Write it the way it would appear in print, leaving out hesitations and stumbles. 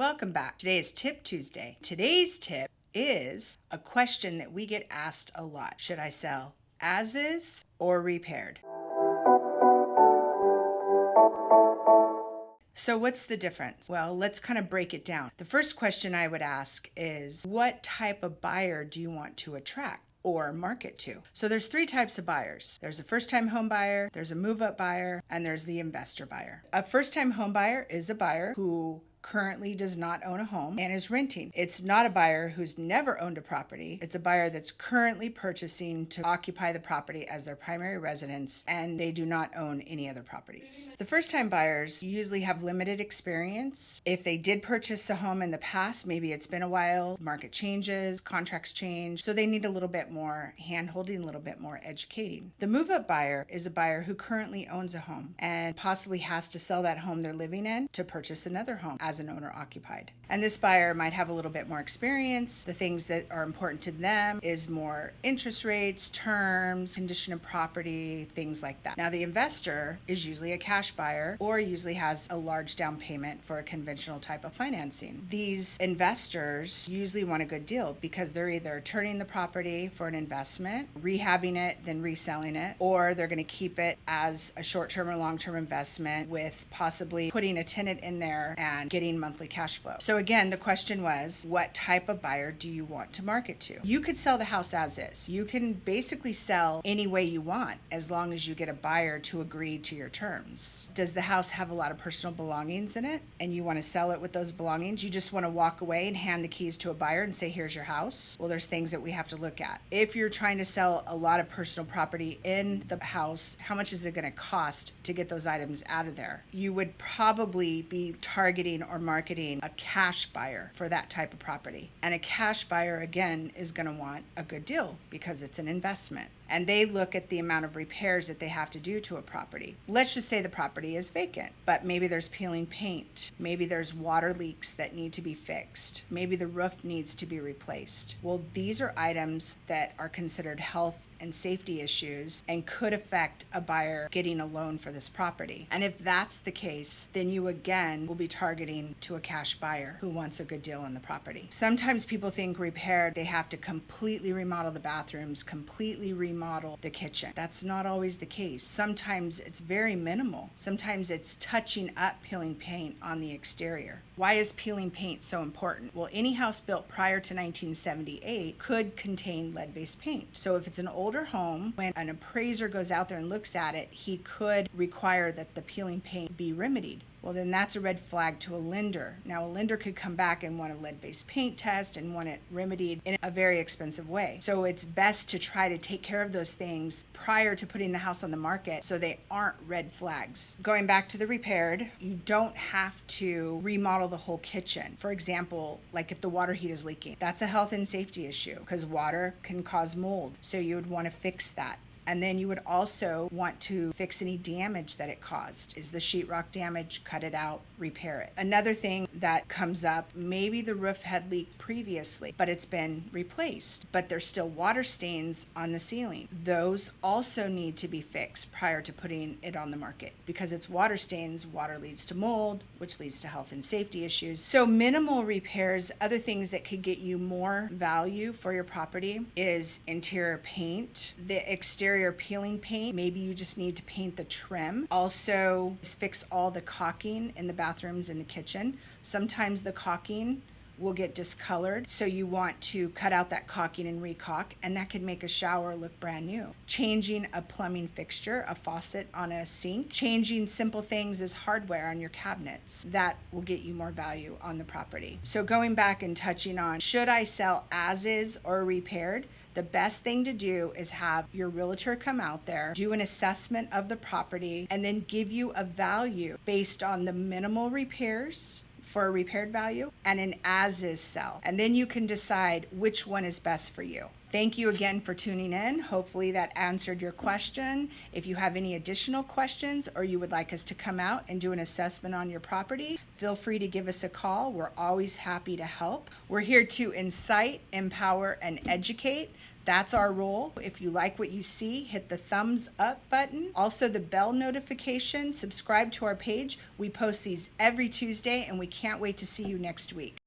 Welcome back. Today is Tip Tuesday. Today's tip is a question that we get asked a lot. Should I sell as is or repaired? So what's the difference? Well, let's kind of break it down. The first question I would ask is, what type of buyer do you want to attract or market to? So there's three types of buyers. There's a first-time home buyer, there's a move-up buyer, and there's the investor buyer. A first-time home buyer is a buyer who currently does not own a home and is renting. It's not a buyer who's never owned a property. It's a buyer that's currently purchasing to occupy the property as their primary residence, and they do not own any other properties. The first-time buyers usually have limited experience. If they did purchase a home in the past, maybe it's been a while, market changes, contracts change, so they need a little bit more hand-holding, a little bit more educating. The move-up buyer is a buyer who currently owns a home and possibly has to sell that home they're living in to purchase another home as an owner occupied. And this buyer might have a little bit more experience. The things that are important to them is more interest rates, terms, condition of property, things like that. Now, the investor is usually a cash buyer or usually has a large down payment for a conventional type of financing. These investors usually want a good deal because they're either turning the property for an investment, rehabbing it, then reselling it, or they're going to keep it as a short-term or long-term investment with possibly putting a tenant in there and getting monthly cash flow. So again, the question was, what type of buyer do you want to market to? You could sell the house as is. You can basically sell any way you want as long as you get a buyer to agree to your terms. Does the house have a lot of personal belongings in it and you want to sell it with those belongings? You just want to walk away and hand the keys to a buyer and say, here's your house? Well, there's things that we have to look at. If you're trying to sell a lot of personal property in the house, how much is it going to cost to get those items out of there? You would probably be targeting or marketing a cash buyer for that type of property. And a cash buyer, again, is going to want a good deal because it's an investment. And they look at the amount of repairs that they have to do to a property. Let's just say the property is vacant, but maybe there's peeling paint. Maybe there's water leaks that need to be fixed. Maybe the roof needs to be replaced. Well, these are items that are considered health and safety issues and could affect a buyer getting a loan for this property. And if that's the case, then you again will be targeting to a cash buyer who wants a good deal on the property. Sometimes people think repaired, they have to completely remodel the bathrooms, completely remodel the kitchen. That's not always the case. Sometimes it's very minimal. Sometimes it's touching up peeling paint on the exterior. Why is peeling paint so important? Well, any house built prior to 1978 could contain lead-based paint. So if it's an older home, when an appraiser goes out there and looks at it, he could require that the peeling paint be remedied. Well, then that's a red flag to a lender. Now, a lender could come back and want a lead-based paint test and want it remedied in a very expensive way. So it's best to try to take care of those things prior to putting the house on the market so they aren't red flags. Going back to the repaired, you don't have to remodel the whole kitchen. For example, like if the water heat is leaking, that's a health and safety issue because water can cause mold. So you would want to fix that. And then you would also want to fix any damage that it caused. Is the sheetrock damaged? Cut it out, repair it. Another thing that comes up, maybe the roof had leaked previously, but it's been replaced, but there's still water stains on the ceiling. Those also need to be fixed prior to putting it on the market because it's water stains. Water leads to mold, which leads to health and safety issues. So minimal repairs, other things that could get you more value for your property is interior paint, the exterior peeling paint. Maybe you just need to paint the trim. Also, fix all the caulking in the bathrooms and the kitchen. Sometimes the caulking will get discolored, so you want to cut out that caulking and recaulk, and that could make a shower look brand new. Changing a plumbing fixture, a faucet on a sink, changing simple things as hardware on your cabinets, that will get you more value on the property. So going back and touching on, should I sell as is or repaired? The best thing to do is have your realtor come out there, do an assessment of the property, and then give you a value based on the minimal repairs for a repaired value and an as-is sell. And then you can decide which one is best for you. Thank you again for tuning in. Hopefully that answered your question. If you have any additional questions or you would like us to come out and do an assessment on your property, feel free to give us a call. We're always happy to help. We're here to incite, empower, and educate. That's our role. If you like what you see, hit the thumbs up button. Also the bell notification, subscribe to our page. We post these every Tuesday and we can't wait to see you next week.